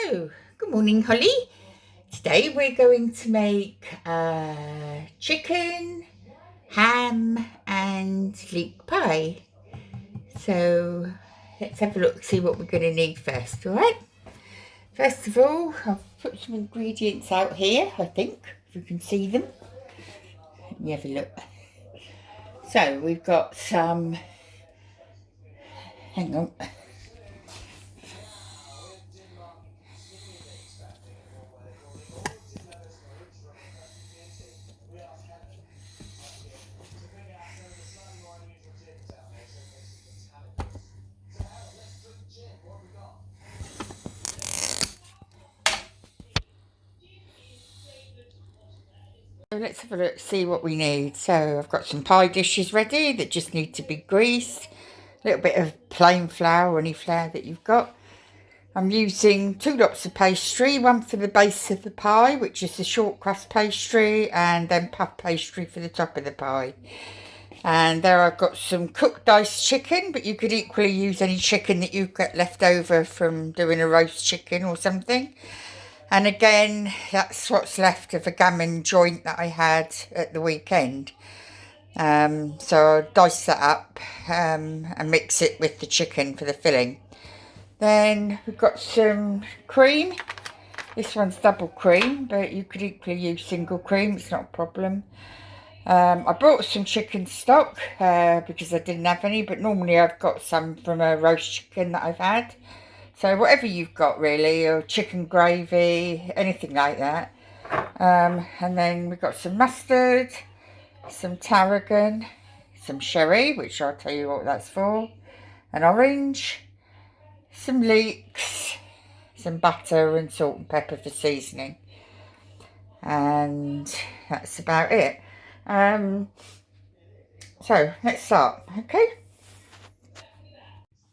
So, good morning, Holly. Today we're going to make chicken, ham and leek pie. So, let's have a look, see what we're going to need first, alright? First of all, I've put some ingredients out here, I think, if you can see them. Let me have a look. So, we've got some, hang on. So let's have a look, see what we need. So I've got some pie dishes ready that just need to be greased. A little bit of plain flour or any flour that you've got. I'm using 2 lots of pastry, one for the base of the pie, which is the short crust pastry, and then puff pastry for the top of the pie. And there I've got some cooked diced chicken, but you could equally use any chicken that you've got left over from doing a roast chicken or something. And again, that's what's left of a gammon joint that I had at the weekend. So I'll dice that up and mix it with the chicken for the filling. Then we've got some cream. This one's double cream, but you could equally use single cream, it's not a problem. I brought some chicken stock because I didn't have any, but normally I've got some from a roast chicken that I've had. So whatever you've got really, or chicken gravy, anything like that. And then we've got some mustard, some tarragon, some sherry, which I'll tell you what that's for, an orange, some leeks, some butter and salt and pepper for seasoning. And that's about it. So let's start, okay?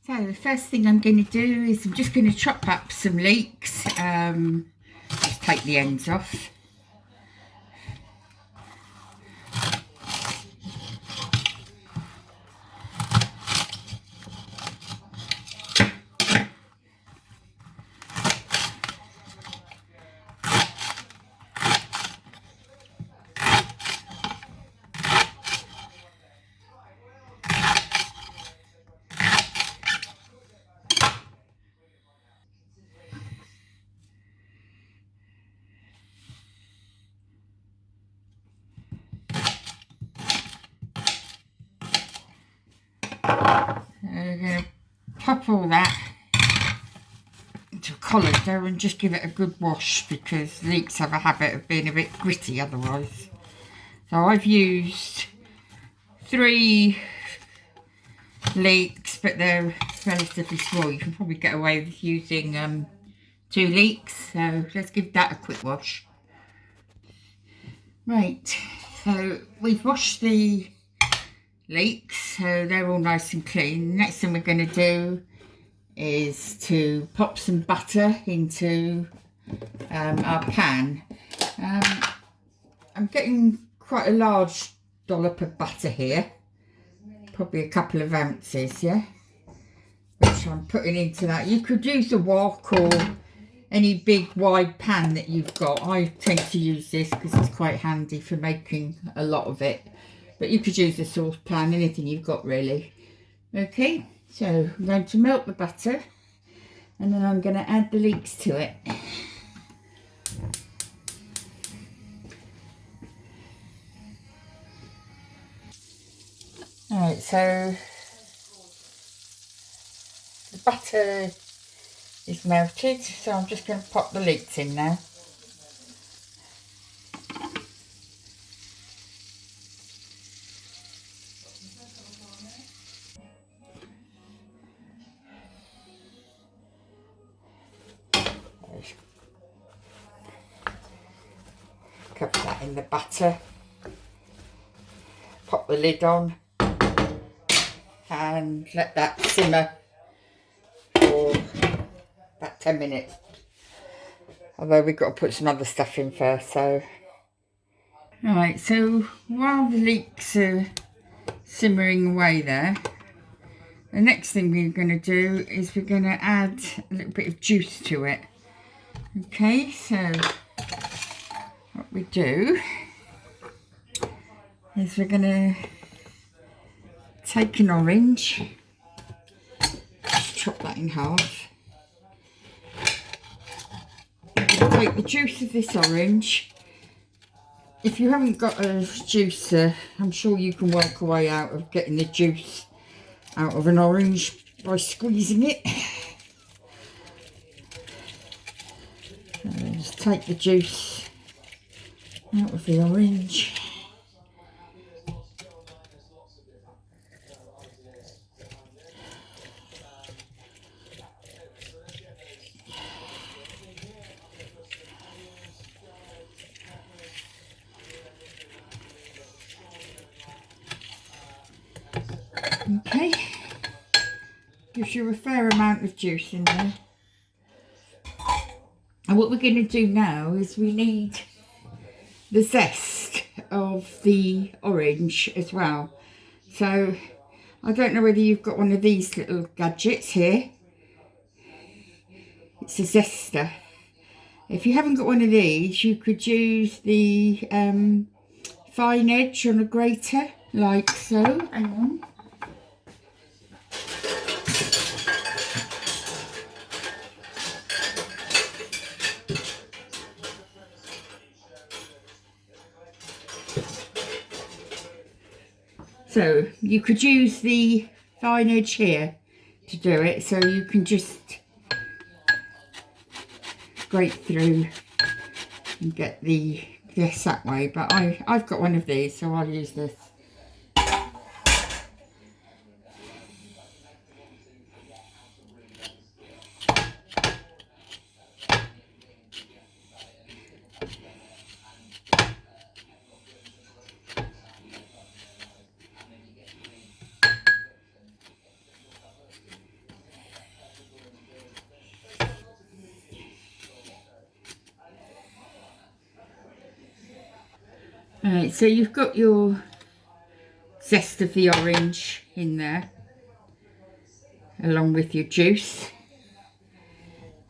So the first thing I'm going to do is I'm just going to chop up some leeks, just take the ends off. I'm going to pop all that into a colander and just give it a good wash because leeks have a habit of being a bit gritty otherwise. So I've used 3 leeks, but they're relatively small. You can probably get away with using 2 leeks. So let's give that a quick wash. Right, so we've washed the leeks, so they're all nice and clean. Next thing we're going to do is to pop some butter into our pan. I'm getting quite a large dollop of butter here, probably a couple of ounces, yeah, which I'm putting into that. You could use a wok or any big wide pan that you've got. I tend to use this because it's quite handy for making a lot of it, but you could use a saucepan, anything you've got really. Okay, so I'm going to melt the butter and then I'm going to add the leeks to it. Alright, so the butter is melted, so I'm just going to pop the leeks in now. Cover that in the butter, pop the lid on and let that simmer for about 10 minutes. Although we've got to put some other stuff in first, so. Alright, so while the leeks are simmering away there, the next thing we're going to do is we're going to add a little bit of juice to it. Okay, so what we do is we're going to take an orange, just chop that in half. Take the juice of this orange. If you haven't got a juicer, I'm sure you can work a way out of getting the juice out of an orange by squeezing it. So just take the juice out of the orange. Okay, gives you a fair amount of juice in there. And what we're going to do now is we need the zest of the orange as well. So I don't know whether you've got one of these little gadgets here. It's a zester. If you haven't got one of these, you could use the fine edge on a grater, like so. Hang on. So you could use the fine edge here to do it, so you can just grate through and get this that way. But I've got one of these, so I'll use this. Alright, so you've got your zest of the orange in there, along with your juice.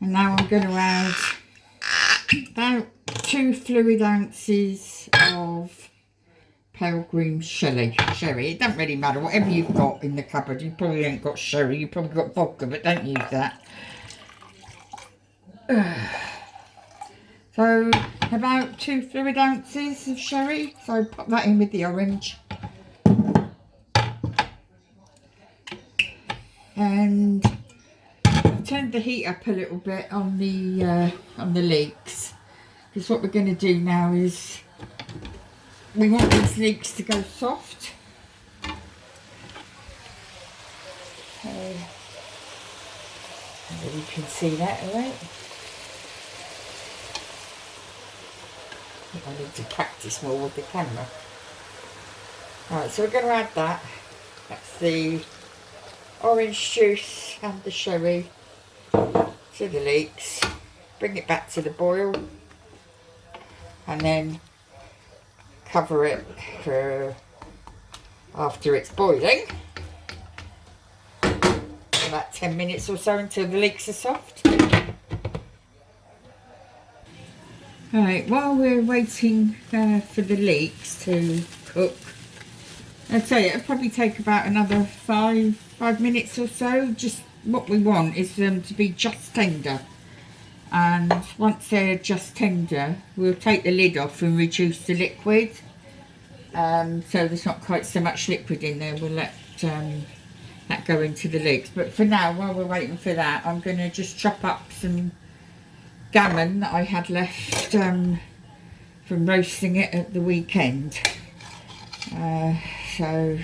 And now I'm going to add about 2 fluid ounces of pale green sherry. It don't really matter, whatever you've got in the cupboard. You probably ain't got sherry, you've probably got vodka, but don't use that. So about 2 fluid ounces of sherry, so pop that in with the orange. And I've turned the heat up a little bit on the leeks, because what we're going to do now is we want these leeks to go soft. So you can see that, alright? I need to practice more with the camera. Alright, so we're going to add that. That's the orange juice and the sherry to the leeks. Bring it back to the boil. And then cover it for after it's boiling. About 10 minutes or so until the leeks are soft. Alright, while we're waiting for the leeks to cook, I'd say it'll probably take about another five minutes or so. Just what we want is them to be just tender. And once they're just tender, we'll take the lid off and reduce the liquid. So there's not quite so much liquid in there. We'll let that go into the leeks. But for now, while we're waiting for that, I'm going to just chop up some gammon that I had left from roasting it at the weekend. So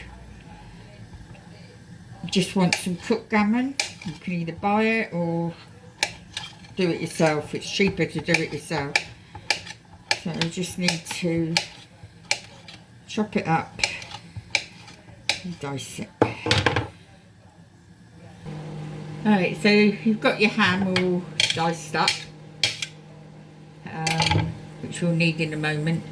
just want some cooked gammon. You can either buy it or do it yourself. It's cheaper to do it yourself. So I just need to chop it up and dice it. Alright, so you've got your ham all diced up, which we'll need in a moment.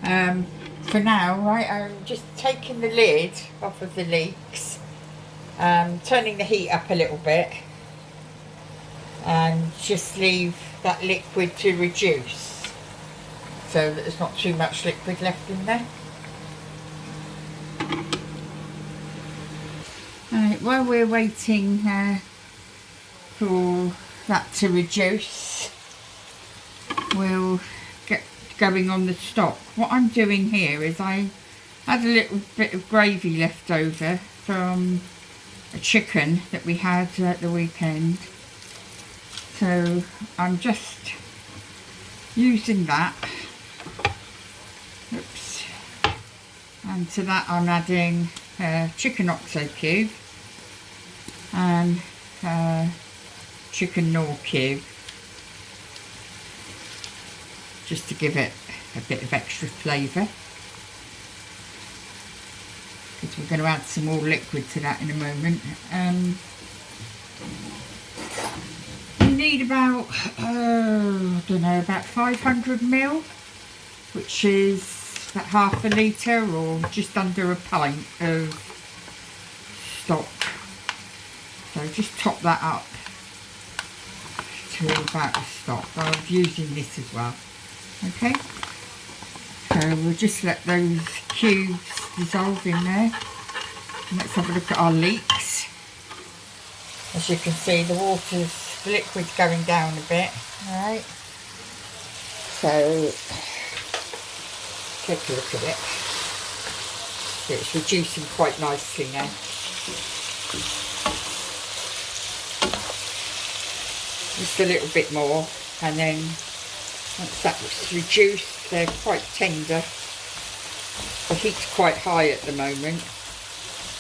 For now, right, I'm just taking the lid off of the leeks, turning the heat up a little bit, and just leave that liquid to reduce, so that there's not too much liquid left in there. Right, while we're waiting for that to reduce, we'll get going on the stock. What I'm doing here is I had a little bit of gravy left over from a chicken that we had at the weekend, so I'm just using that. Oops. And to that I'm adding chicken oxo cube and chicken Knorr cube, just to give it a bit of extra flavour, because we're going to add some more liquid to that in a moment. We need about, I don't know, about 500ml, which is about half a litre or just under a pint of stock. So just top that up to about the stock. I was using this as well. Okay, so we'll just let those cubes dissolve in there. And let's have a look at our leeks. As you can see, the liquid's going down a bit. Alright, so take a look at it. So it's reducing quite nicely now. Just a little bit more, and then once that's reduced, they're quite tender. The heat's quite high at the moment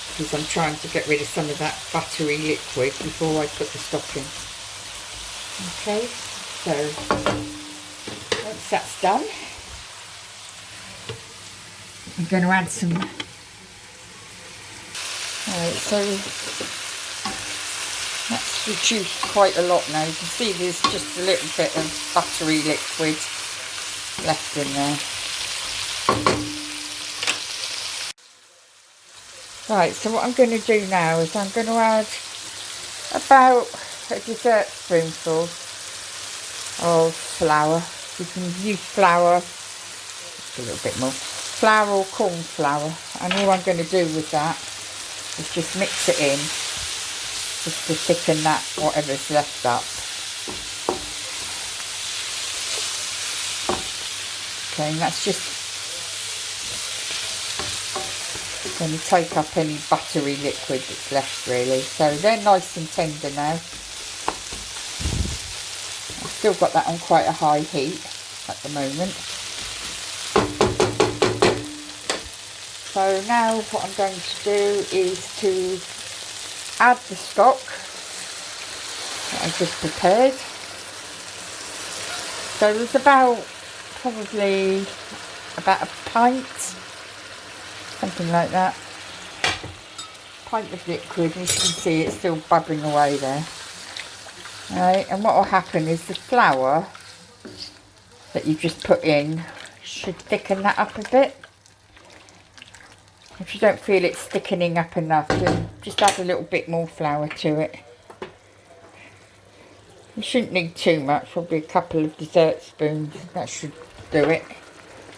because I'm trying to get rid of some of that buttery liquid before I put the stock in. Okay, so once that's done, I'm going to add some. Alright, so that's reduced quite a lot now. You can see there's just a little bit of buttery liquid left in there. Right, so what I'm going to do now is I'm going to add about a dessert spoonful of flour. You can use flour, just a little bit more, flour or corn flour, and all I'm going to do with that is just mix it in, just to thicken that whatever's left up. Okay, and that's just going to take up any buttery liquid that's left, really. So they're nice and tender now. I've still got that on quite a high heat at the moment. So now what I'm going to do is to add the stock that I just prepared. So there's probably about a pint, something like that, pint of liquid. As you can see, it's still bubbling away there. Right, and what will happen is the flour that you just put in should thicken that up a bit. If you don't feel it's thickening up enough, then just add a little bit more flour to it. You shouldn't need too much, probably a couple of dessert spoons, that should do it.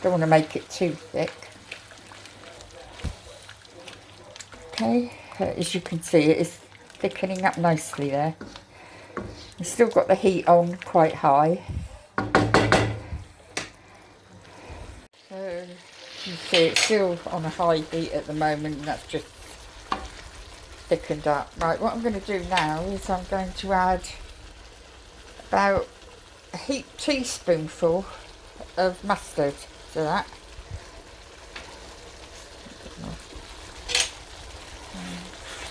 Don't want to make it too thick. Okay, as you can see, it is thickening up nicely there. I've still got the heat on quite high. So you can see it's still on a high heat at the moment, and that's just thickened up. Right, what I'm going to do now is I'm going to add about a heaped teaspoonful of mustard to that.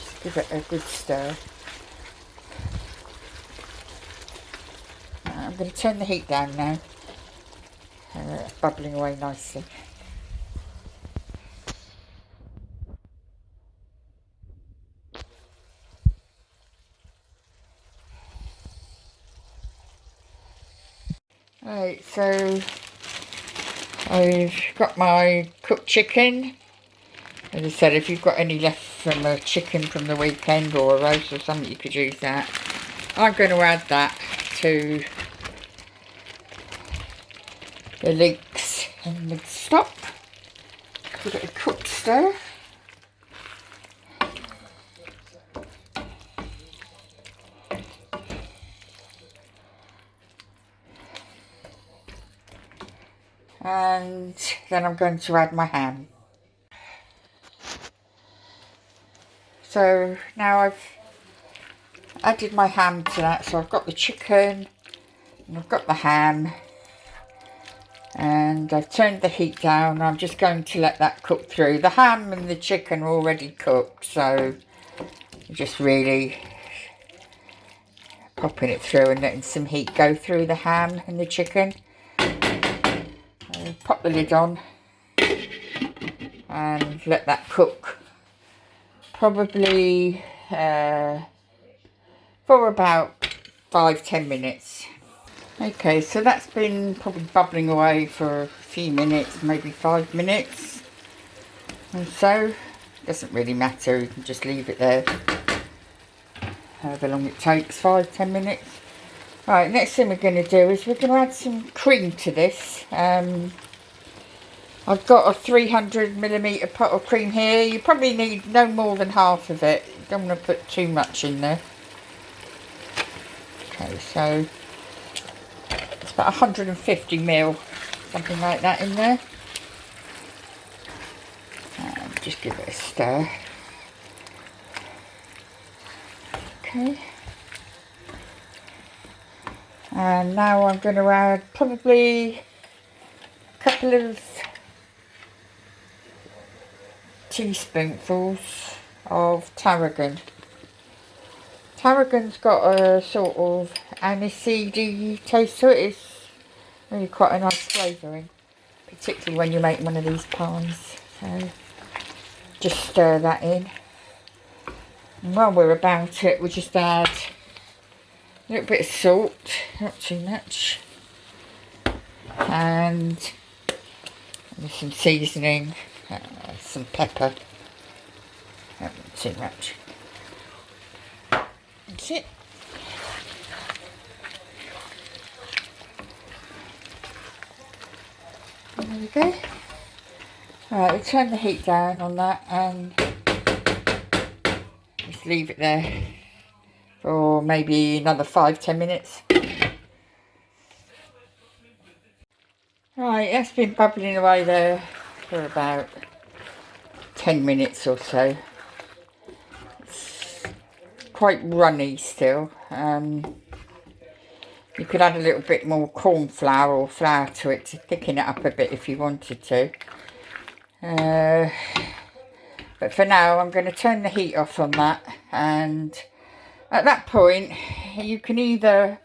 Just give it a good stir. I'm going to turn the heat down now. It's bubbling away nicely. Right, so I've got my cooked chicken. As I said, if you've got any left from a chicken from the weekend or a roast or something, you could use that. I'm going to add that to the leeks and the stock. Give it a quick stir. And then I'm going to add my ham. So now I've added my ham to that, so I've got the chicken and I've got the ham, and I've turned the heat down. I'm just going to let that cook through. The ham and the chicken are already cooked, so just really popping it through and letting some heat go through the ham and the chicken. Pop the lid on and let that cook probably for about 5-10 minutes. Okay, so that's been probably bubbling away for a few minutes, maybe 5 minutes and so. Doesn't really matter, you can just leave it there however long it takes, 5-10 minutes. Right, next thing we're going to do is we're going to add some cream to this. I've got a 300ml pot of cream here. You probably need no more than half of it. You don't want to put too much in there. Okay, so it's about 150ml, something like that in there. And just give it a stir. Okay. And now I'm going to add probably a couple of teaspoonfuls of tarragon. Tarragon's got a sort of aniseedy taste to it. It's really quite a nice flavouring, particularly when you make one of these pies. So just stir that in. And while we're about it, we'll just add a little bit of salt, not too much, and some seasoning, some pepper, not too much. That's it. There we go. Alright, we'll turn the heat down on that and just leave it there for maybe another 5-10 minutes. Right, that's been bubbling away there for about 10 minutes or so. It's quite runny still. You could add a little bit more corn flour or flour to it to thicken it up a bit if you wanted to. But for now I'm going to turn the heat off on that, and at that point you can either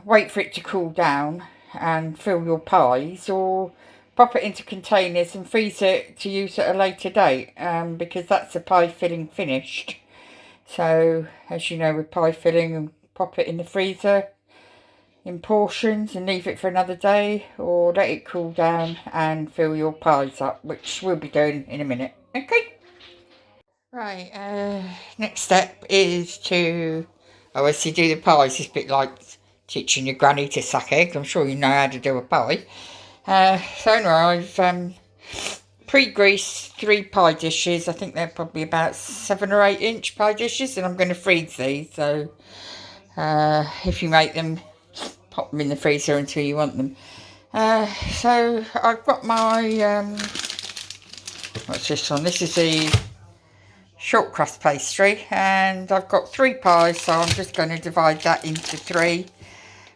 wait for it to cool down and fill your pies, or pop it into containers and freeze it to use at a later date, because that's the pie filling finished. So as you know, with pie filling, and pop it in the freezer in portions and leave it for another day, or let it cool down and fill your pies up, which we'll be doing in a minute. Okay. Right, next step is to obviously do the pies. It's a bit like teaching your granny to suck eggs. I'm sure you know how to do a pie. So anyway, I've pre-greased 3 pie dishes. I think they're probably about 7 or 8 inch pie dishes, and I'm going to freeze these. So if you make them, pop them in the freezer until you want them. So I've got my what's this one? This is the short crust pastry, and I've got 3 pies, so I'm just going to divide that into 3,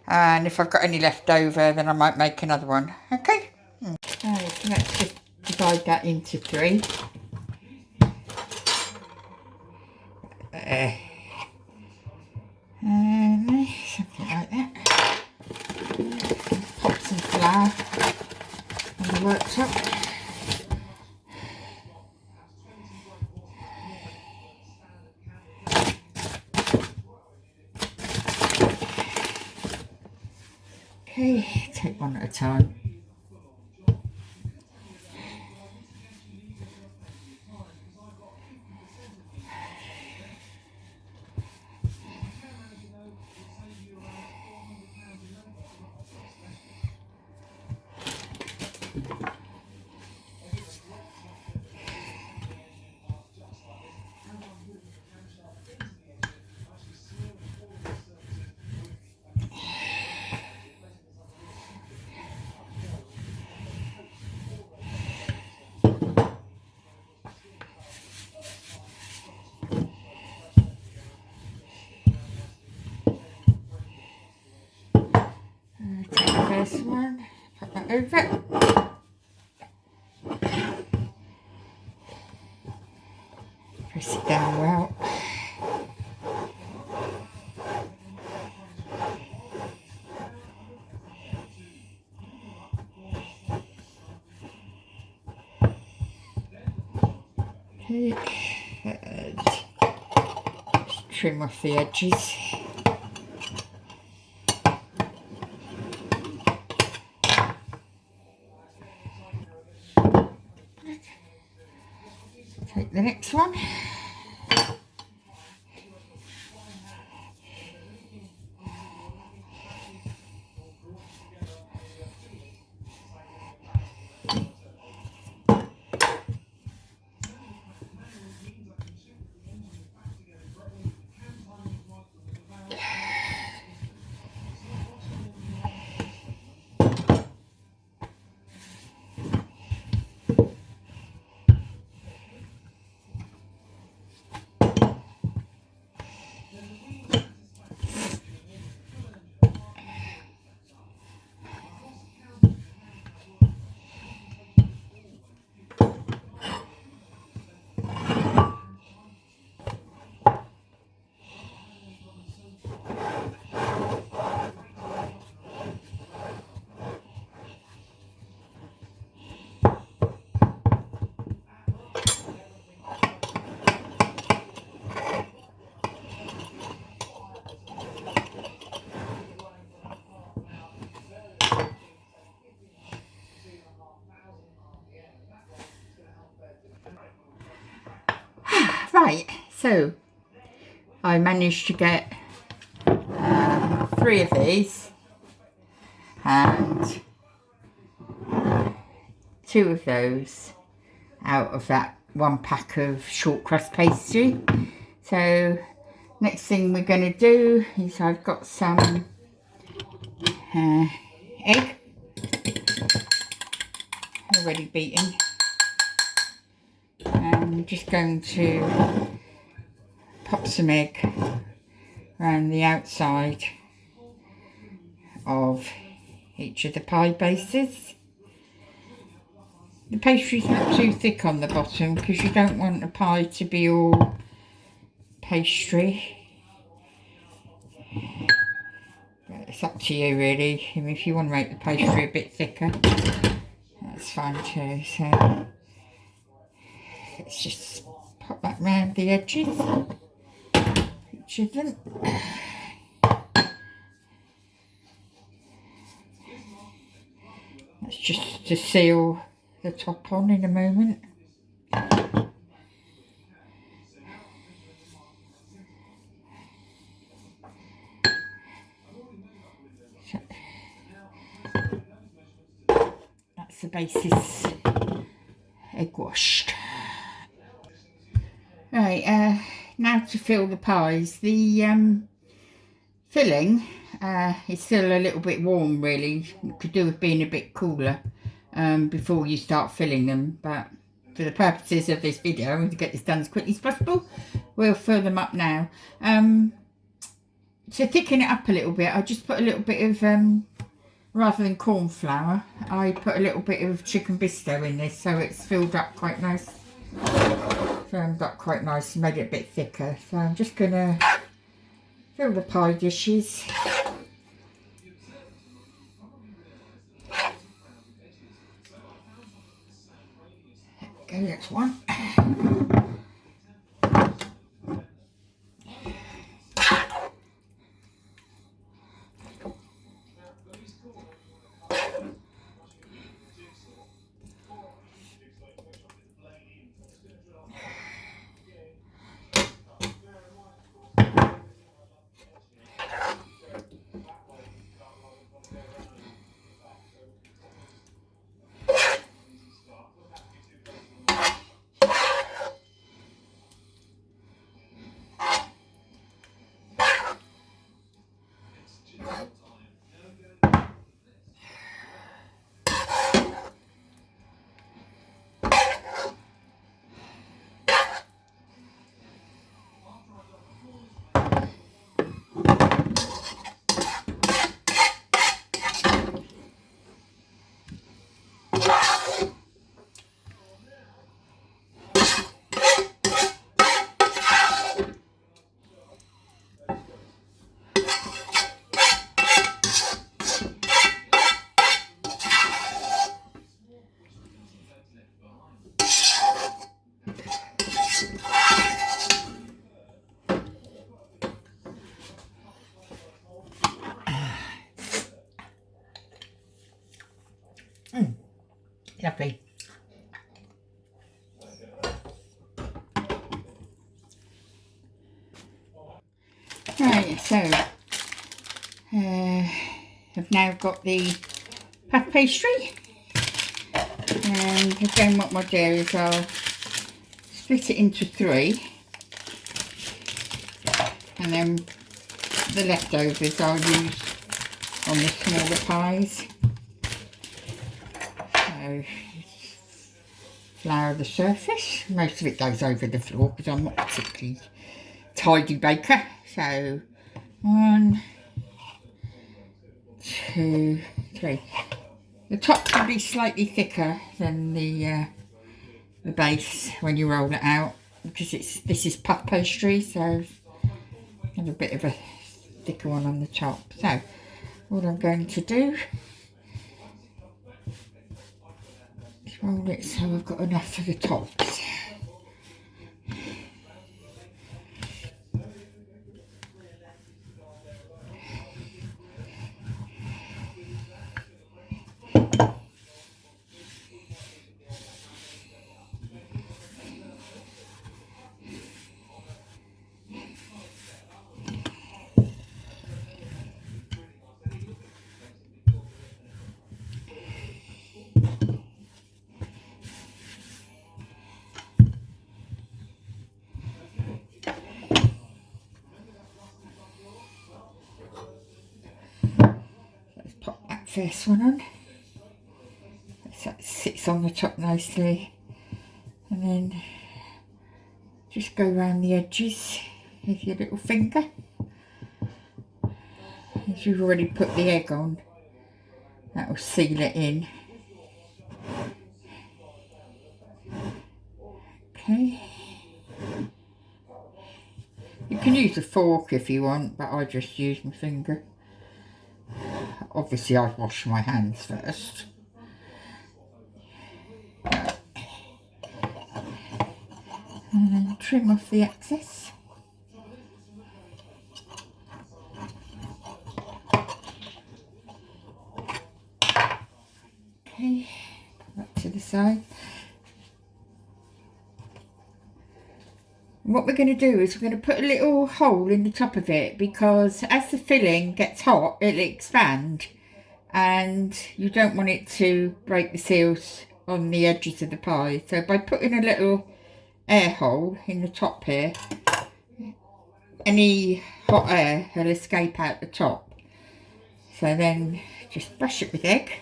and if I've got any left over then I might make another one. Okay. Right, so let's just divide that into 3. And something like that. Pop some flour on the worktop. Okay, take one at a time. this one, put that over. Press it down well. Okay, and just trim off the edges. Take the next one. Right, so I managed to get 3 of these and 2 of those out of that 1 pack of short crust pastry. So next thing we're going to do is I've got some egg already beaten. I'm just going to pop some egg around the outside of each of the pie bases. The pastry's not too thick on the bottom because you don't want the pie to be all pastry. But it's up to you really. I mean, if you want to make the pastry a bit thicker, that's fine too. So let's just pop that round the edges, each of them. That's just to seal the top on in a moment. So, that's the basis egg washed. Right, now to fill the pies. The filling is still a little bit warm really. It could do with being a bit cooler before you start filling them, but for the purposes of this video and to get this done as quickly as possible, we'll fill them up now. To thicken it up a little bit, I just put a little bit of rather than corn flour, I put a little bit of chicken bisto in this, so it's filled up quite nice. Firmed up quite nice and made it a bit thicker. So I'm just gonna fill the pie dishes. There we go, that's one. Lovely. Right, so I've now got the puff pastry, and again what I'll do is I'll split it into 3, and then the leftovers I'll use on the smaller pies. So flour the surface, most of it goes over the floor because I'm not particularly tidy baker. So 1, 2, 3. The top can be slightly thicker than the base when you roll it out, because this is puff pastry, so have a bit of a thicker one on the top. So what I'm going to do is roll it so I've got enough for the tops. Let's pop that first one on. So that sits on the top nicely, and then just go around the edges with your little finger. As you've already put the egg on, that will seal it in. Okay. You can use a fork if you want, but I just use my finger. Obviously I've washed my hands first. And then trim off the excess. Okay, put that to the side. And what we're going to do is we're going to put a little hole in the top of it, because as the filling gets hot it'll expand, and you don't want it to break the seals on the edges of the pie. So by putting a little air hole in the top here, any hot air will escape out the top. So then just brush it with egg.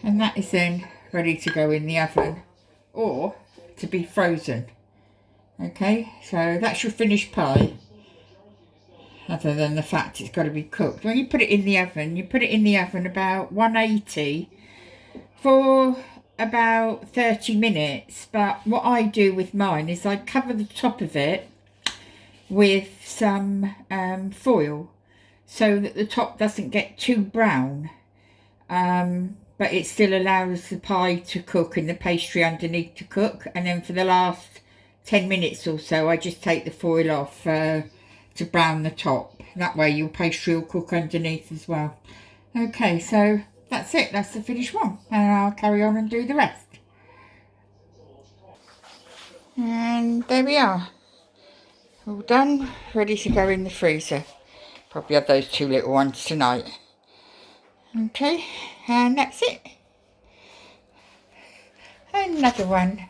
And that is then ready to go in the oven or to be frozen. Okay, so that's your finished pie, other than the fact it's got to be cooked. When you put it in the oven, you put it in the oven about 180 for about 30 minutes. But what I do with mine is I cover the top of it with some foil so that the top doesn't get too brown, but it still allows the pie to cook and the pastry underneath to cook. And then for the last 10 minutes or so I just take the foil off to brown the top. That way your pastry will cook underneath as well. Okay, so that's it, that's the finished one, and I'll carry on and do the rest. And there we are, all done, ready to go in the freezer. Probably have those 2 little ones tonight. Okay, and that's it. Another one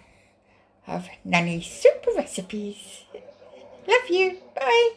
of Nanny's super recipes. Love you, bye.